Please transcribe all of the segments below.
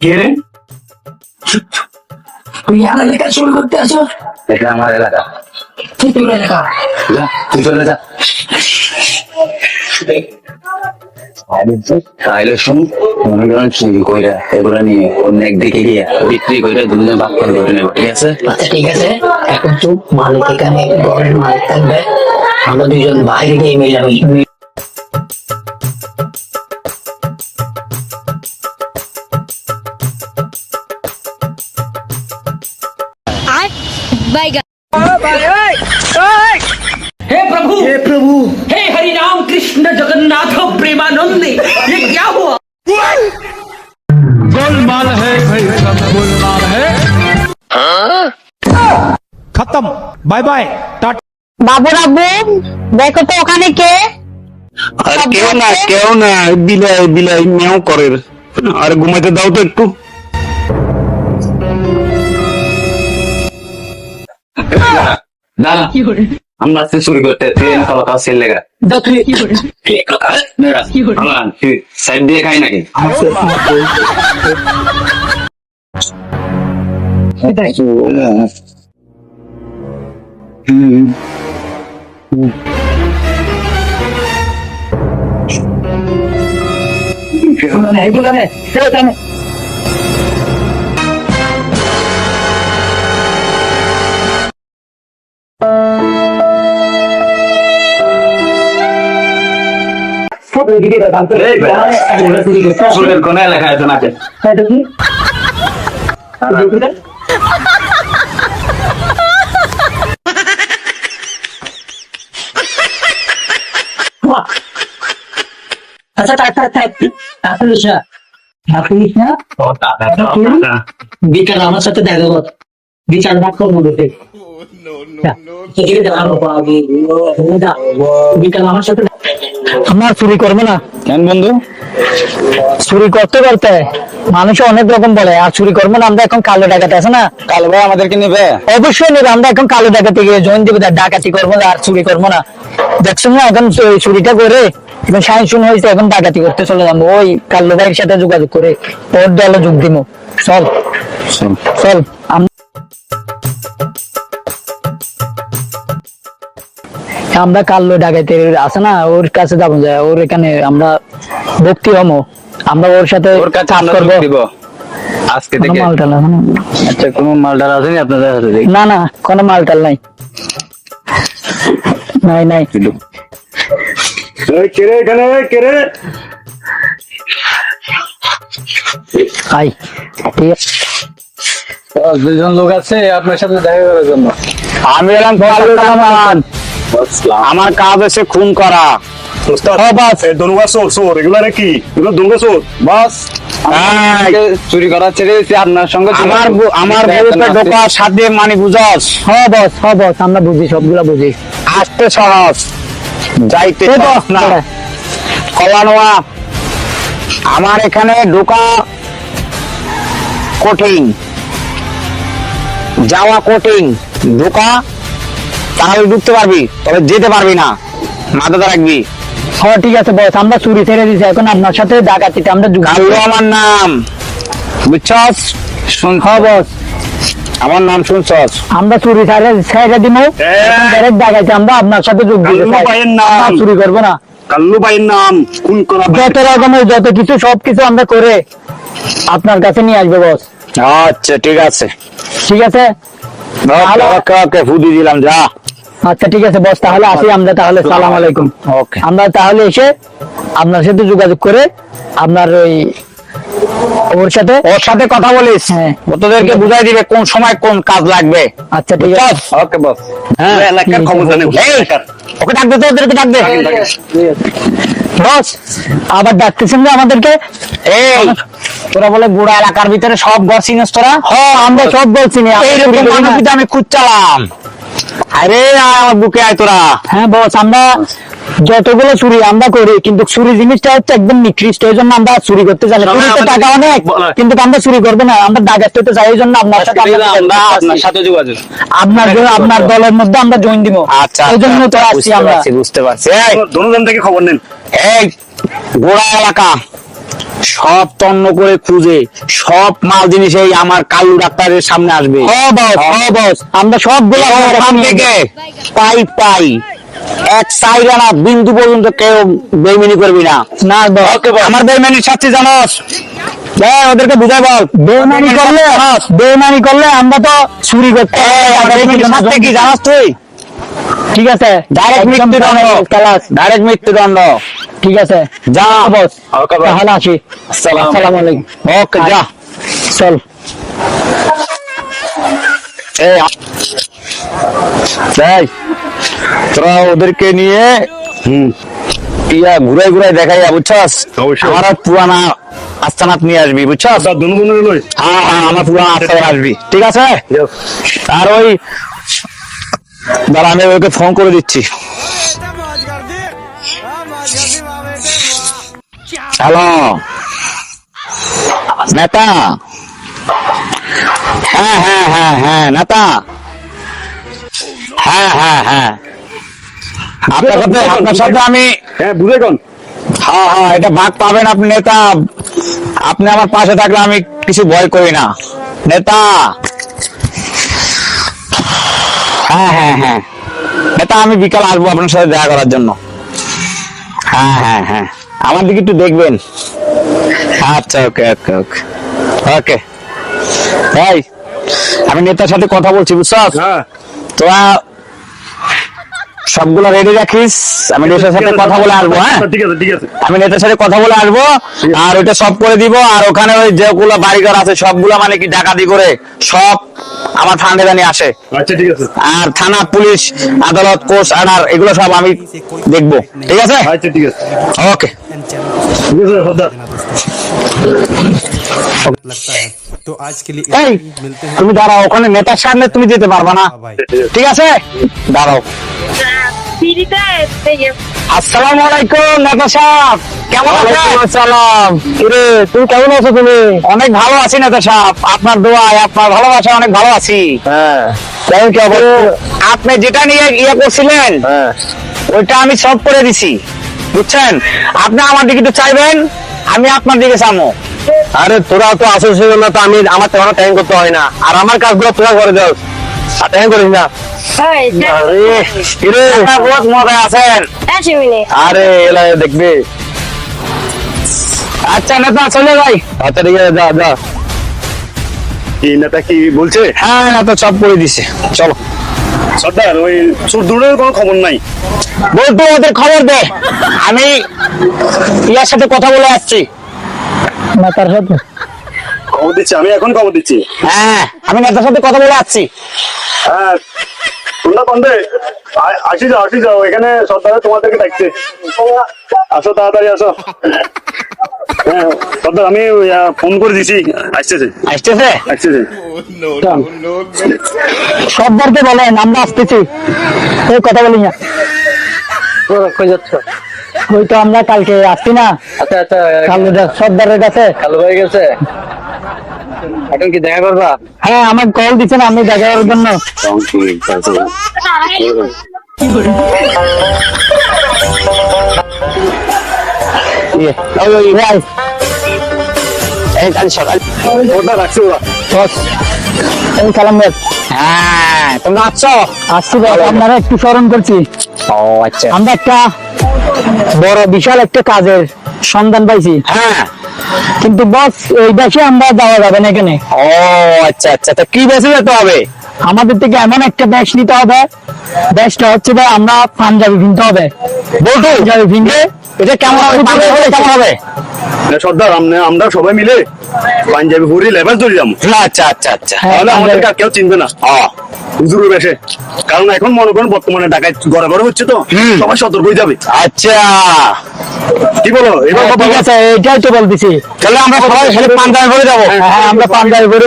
কে রে? তুমি আমার এলাকা শুরু করতে আসো? এটা আমার এলাকা। ঠিক এলাকা, তুই চলে যা। তাহলে শুন, মনে করেন চুরি কইরা এগুলো নিয়ে অন্য একদিকে গিয়ে বিক্রি করে দুজনে ভাগ করে নেবো, ঠিক আছে? আচ্ছা ঠিক আছে, এখন চুপ। মালিক এখানে, ঘরের মালিক থাকবে, আমরা দুজন বাইরে গিয়ে মিলামি। हे प्रभु, हे हरि राम कृष्ण जगन्नाथ प्रेमानंदी, ये क्या हुआ? गोलमाल है भाई, सब गोलमाल है। खत्म, बाय बाय, टाटा। বাবু রাব্বু, দেখো তো ওখানে কে? আর কেউ না বিলাই বিলাই মেও করে। আর ঘুমাইতে দাও তো একটু। দাঁড়া, আমরা আজকে চুরি করতে ট্রেন ফলকা সেল লেগা সাইড দিয়ে খাই নাকি? চুরের কোন এলাকায় আছে নাকি? আচ্ছা থাক থাক থাক, আসিস না, আসিস না। বিকাল আমার সাথে দেখা কর, বিচার ভাগ করবো বলতে। বিকাল আমার সাথে আমরা চুরি করবো না। কেন বন্ধু? চুরি করতে করতে মানুষ অনেক রকম বলে, আর চুরি করবো না। আমরা এখন কালো ডাকাতি আছে না, কাল ভাই আমাদেরকে নেবে? অবশ্যই নেবে। আমরা এখন কালো ডাকাতি গিয়ে জয়েন দেবো, ডাকাতি করবো না, আর চুরি করবো না। দেখছো না, এখন চুরিটা করে এখন সাইন হয়েছে, এখন ডাকাতি করতে চলে যাবো। ওই কাল্লু ভাইয়ের সাথে যোগাযোগ করে ওর দলে যোগ দিব। চল চল, আমরা কাল্লু ডাকাতি আছে না, ওর কাছে যাবো, যায় ওর এখানে আমরা ভক্তি হমো, আমরা ওর সাথে ওর কাছে কাজ আমরা করবো। যোগ দিব আজকে থেকে। মালটাল আছে না? আচ্ছা, কোনো মালটাল আছে না আপনাদের হাতে? না না, কোনো মালটাল নাই, নাই নাই। কেরে এখানে কেরে ভাই ঠিক আছে, দুজন লোক আছে আপনার সাথে দেখা করার জন্য। আমি এলাম আমার কাজ আছে খুন করা। চুরি করা ছেড়ে আপনার সঙ্গে আমার ঢোকার সাথে মানে বুঝাস? হ্যাঁ বস, হ্যাঁ বস, আমরা বুঝি, সবগুলা বুঝি। আসতে সহজ, যাইতে না কলানোয়া। আমার এখানে ঢোকা কঠিন, যাওয়া কঠিন। ঢোকা তাহলে ঢুকতে পারবি, তবে যেতে পারবি না, মাথাতে রাখবি। হ্যাঁ ঠিক আছে বস, আমরা চুরি ছেড়ে দিচ্ছি, এখন আপনার সাথে ডাকাতিতে আমরা কাল্লু আমার নাম, বুঝছস? হ্যাঁ বস, আমার নাম শুনছস? আমরা চুরি ছেড়ে দিব, ডাইরেক্ট ডাকাতি আমরা আপনার সাথে যোগ দিতে কাল্লু চাই। ভাইয়ের নাম। আমরা চুরি করবো না। কাল্লু ভাইয়ের নাম খুন করা। যত রকমের যত কিছু সবকিছু আমরা করে আপনার কাছে নিয়ে আসবো বস। আচ্ছা ঠিক আছে, ঠিক আছে, ফুদি দিলাম, যা। আচ্ছা ঠিক আছে বস, তাহলে আসি আমরা, তাহলে সালাম আলাইকুম। ওকে, আমরা তাহলে এসে আপনার সাথে যোগাযোগ করে আপনার ওর সাথে কথা বলিস। হ্যাঁ, তোদেরকে বুঝাই দিবে কোন সময় কোন কাজ লাগবে। আচ্ছা ঠিক আছে, ওকে বস। হ্যাঁ, এলাকার খবর জানে। ওকে ডাক দে, ওদেরকে ডাক দে। বস আবার ডাকতেছেন যে আমাদেরকে? এই তোরা বলে গোড়া এলাকার ভিতরে সব ঘর চিনিস তোরা? হ্যাঁ আমরা সব বলছি না, এইরকম মানুষ আমি খুঁজছিলাম। আরে আমার বুকে আয় তোরা। হ্যাঁ বস, আমরা যতগুলো চুরি আমরা করি, কিন্তু চুরি জিনিসটা হচ্ছে একদম নিকৃষ্ট, এই জন্য আমরা চুরি করতে জানি। চুরিতে টাকা অনেক, কিন্তু আমরা চুরি করবো না, আমরা ডাকাত হতে চাই, এই জন্য আপনার সাথে আমরা আপনার সাথে যোগাযোগ। আপনার দলের মধ্যে আমরা জয়েন দিব। আচ্ছা, এই জন্য তো আসছি আমরা। বুঝতে পারছি। এই দুজন থেকে খবর নেন। এই গোড়া এলাকা সব তন্ন করে খুঁজে সব মাল জিনিস এই আমার কালু ডাক্তারের সামনে আসবে। আমরা সবগুলো ওখান থেকে পাই এক সাইডা না বিন্দু পর্যন্ত কেউ বেইমানি করবি না। না আমার বেইমানির শাস্তি জানোস? ওদেরকে বুঝাই বল। বেইমানি করলে আমরা তো চুরি করতে কি জানাস তুই? ঠিক আছে, ডাইরেক্ট মৃত্যুদণ্ড। ডাইরেক্ট মৃত্যুদণ্ড। ঠিক আছে, যা বস ওকে বস। তাহলে আসি। আসসালামু আলাইকুম। ওকে যা চল। এই তোরা ওদেরকে নিয়ে ইয়া ঘুরাই ঘুরাই দেখাইয়া বুঝছস? আমার পুরানা আস্তানাত নিয়ে আসবি বুঝছস? হ্যাঁ হ্যাঁ আমার পুরানা আস্তানাত আসবি, ঠিক আছে? আর ওই দাঁড়া আমি ওকে ফোন করে দিচ্ছি। হ্যালো নেতা। হ্যাঁ হ্যাঁ হ্যাঁ হ্যাঁ নেতা। হ্যাঁ হ্যাঁ হ্যাঁ আপনার সাথে আমি বুঝে কোন হ্যাঁ হ্যাঁ এটা ভাগ পাবেন আপনি নেতা। আপনি আমার পাশে থাকলে আমি কিছু ভয় করি না নেতা। হ্যাঁ হ্যাঁ হ্যাঁ নেতা আমি বিকাল আসবো আপনার সাথে দেখা করার জন্য। হ্যাঁ হ্যাঁ হ্যাঁ আমার দিকে একটু দেখবেন। আচ্ছা ওকে ওকে ওকে ওকে ভাই আমি নেতার সাথে কথা বলছি বুঝছস? তোরা সবগুলো রেডি রাখিস, আমি নেতার সাথে কথা বলে আসবো। হ্যাঁ ঠিক আছে ঠিক আছে। আমি নেতার সাথে কথা বলে আসবো আর ওইটা সব করে দিব। আর ওখানে ওই যেগুলো বাড়িঘর আছে সবগুলো মানে কি ডাকাতি করে সব আমার ফান্ডে জানি আসে। আচ্ছা ঠিক আছে। আর থানা পুলিশ আদালত কোর্ট অর্ডার এগুলো সব আমি দেখবো, ঠিক আছে? আচ্ছা ঠিক আছে। ওকে ঠিক আছে সর্দার। लगता है तो आज के लिए এই मिलते हैं তুমি দাঁড়াও, ওখানে নেতার সামনে তুমি যেতে পারবা না, भाई। ঠিক আছে? দাঁড়াও। আসসালামু আলাইকুম নেতা সাহেব, কেমন আছেন? সালাম। কিরে তুই কেমন আছো? তুমি? অনেক ভালো আছি নেতা সাহেব, আপনার দোয়ায় আপনার ভালোবাসা অনেক ভালো আছি। হ্যাঁ আপনি যেটা নিয়ে ইয়ে করছিলেন ওইটা আমি সব করে দিছি বুঝছেন। আপনি আমার দিকে একটু চাইবেন, আমি আপনার দিকে চামো। আরে তোরা তো আসল না তো আমি আমার তেমন ট্যাং করতে হয় না, আর আমার কাজগুলো তোরা করে দাও, আর ট্যাং করিস না। বহুত মজায় আছেন। আরে এলা দেখবি। আচ্ছা নেতা চলে যাই। আচ্ছা ঠিক আছে যা যা। এই নেতা কি বলছে? হ্যাঁ নেতা সব করে দিছে, চলো। সর্দার ওই সুরদুরের কোনো খবর নাই? বলতো ওদের খবর দে, আমি ইয়ার সাথে কথা বলে আসছি। নেতার সাথে খবর দিচ্ছি, আমি এখন খবর দিচ্ছি। হ্যাঁ আমি নেতার সাথে কথা বলে আসছি। হ্যাঁ তোমরা কন্দে আসি যাও, এখানে সর্দারে তোমাদেরকে ডাকছে। আসো তাড়াতাড়ি আসো। হ্যাঁ সর্দার আমি ফোন করে দিছি, আসতেছে আসতেছে। আসতেছে। সর্দারকে বলেন আমরা আসতেছি। এই কথা বলি না, কই যাচ্ছ? ওই তো আমরা কালকে আসছি না। আচ্ছা আচ্ছা সর্দারের কাছে। কালো হয়ে গেছে, এখন কি দেখা করবা? হ্যাঁ আমার কল দিচ্ছেন আপনি দেখা করার জন্য। এই কাল সকাল ওটা রাখছে ওরা। এই সালাম ভাই। হ্যাঁ তোমরা আসছো? আসছি ভাই, আপনারা একটু স্মরণ করছি। ও আচ্ছা আমরা একটা বড় বিশাল একটা কাজের সন্ধান পাইছি, হ্যাঁ কিন্তু বস এই দেশে আমরা যাওয়া যাবে না এখানে। ও আচ্ছা আচ্ছা তা কি বেশি যেতে হবে? আমাদের থেকে এমন একটা ব্যাস নিতে হবে, ব্যাসটা হচ্ছে ভাই আমরা পাঞ্জাবি কিনতে হবে। বলতো পাঞ্জাবি কিনলে এটা কেমন হবে? পাঞ্জাবি হলে কেমন হবে? সর্দার আমরা সবাই মিলে পাঞ্জাবি পরি লেবাস ধরে যাবো, আচ্ছা আচ্ছা আচ্ছা তাহলে আমাদেরকে আর কেউ চিনবে না হুজুরের বেশে। কারণ এখন মনে করেন বর্তমানে ঢাকায় গড়া গড়া হচ্ছে তো, সবাই সতর্ক হয়ে যাবে। আচ্ছা কি বলো? এবার ঠিক আছে, এটাই তো বলতেছি। তাহলে আমরা সবাই খালি পাঞ্জাবি পরে যাবো। হ্যাঁ আমরা পাঞ্জাবি পরে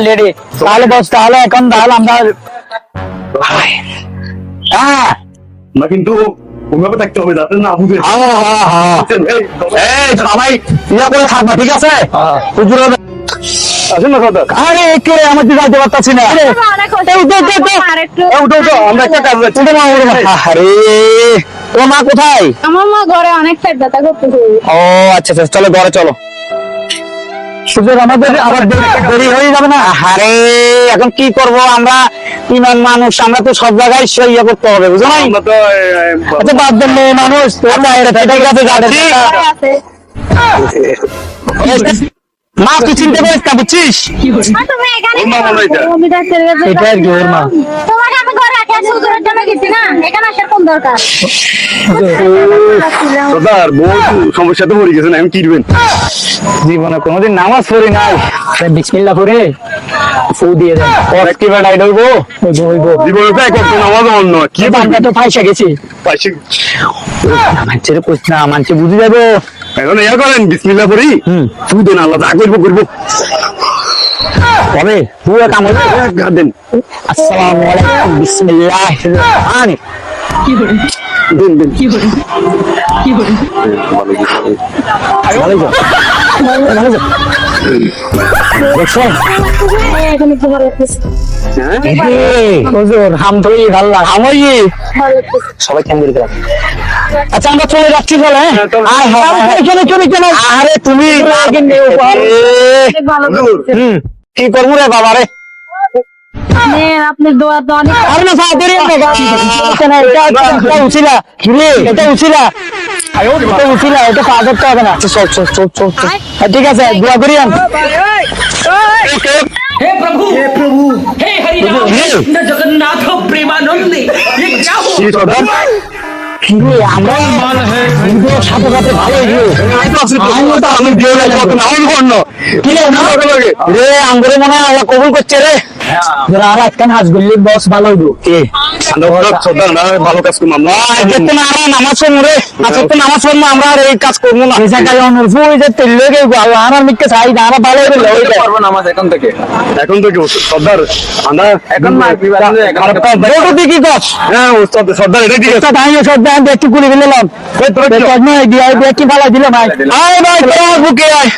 লেডি। তাহলে বস তাহলে এখন তাহলে আমরা হ্যাঁ আমরা কিন্তু ওইভাবে থাকতে হবে যাতে না বুঝে এই সবাই ইয়া করে থাকবা, ঠিক আছে? হুজুর আসেন না সর্দার। আরে কে আমার দিকে যাইতে পারতাছি না। উঠো আমরা একটা কাজ যাচ্ছি। আরে তোমার মা কোথায়? আমার মা ঘরে অনেক পেট ব্যথা করতেছে। ও আচ্ছা আচ্ছা, চলো ঘরে চলো। হুজুর আমাদের আবার দেরি হয়ে যাবে না? আরে এখন কি করব আমরা, ইমান মানুষ, আমরা তো সব জায়গায় ইয়ে করতে হবে, বুঝো নাই? আমরা তো আচ্ছা বাদ দেন, মেয়ে মানুষ ঠিক আছে, যাচ্ছি। মা তুই চিন্তা করিস না, বুঝছিস? তুমি এখানে ওর মা মনে হয় এটা। আমি ডাক্তারের কাছে এটা আর কি ওর মা। তোমাকে আমি ঘরে রাখি আছি, হুজুরের জন্য গেছি না, এখানে আসার কোন দরকার? সর্দার বউ সমস্যা তো পড়ে গেছে না, এখন কি দিবেন? জীবনে কোনোদিন নামাজ পড়ি নাই, বিসমিল্লাহ পড়ে ফু দিয়ে দেন। ওর কি বেটা এটা হইবো? হইবো। জীবনে তো একবার নামাজ অন্য কি আমরা তো ফাইসা গেছি। পাইছি। মানুষের কইস না, মানুষ বুঝে যাবো। এখন ইয়া করেন বিসমিল্লাহ পড়ি, তুই দেন আল্লাহ যা করবো। তবে পুরো কাম হইবে। দেন আসসালামু আলাইকুম, বিসমিল্লাহ রহমানির দেন দেন। এখন একটু ভালো লাগতেছে। হুজুর হাম তো ভালো লাগে আমই ভালো লাগতেছে। সবাই কেন করে দিলাম। আচ্ছা আমরা চলে যাচ্ছি, চলে চলে। আরে তুমি অনেক ভালো লাগতেছে। কি করবো রে বাবা রে? আপনার দোয়া তো অনেক আরে না সাদরে এটা উছিলা কিরে, এটা উছিলা এটা উছিলা, এটা পা ধরতে হবে না। চল ঠিক আছে, দোয়া করি আমি। हे प्रभु हे हरि राम कृष्ण जगन्नाथ प्रेमानंदे ये क्या हो কি সর্দার? কিরে আমরা হিন্দুর সাথে সাথে ভালো আমি দিয়ে যাবো নামাজ পড়ন। রে আঙ্গুরে মনে হয় আল্লাহ কবুল করছে রে। যারা আর একখান হাজ গল্লির বস ভালো হইব কে সর্দার না ভালো কাজ করলাম না। নামাজ পড়বো রে। আচ্ছা তো নামাজ পড়বো, আমরা আর এই কাজ করবো না। আমার মিথ্যে চাই না, আমরা ভালো হইলে এখন তো কি সর্দার আমরা এখন কি কর? হ্যাঁ সর্দার এটা ঠিক আছে। সব একটু গুলি ফেলেলাম, কি ফালাই দিলাম। ভাই বুকে আয়।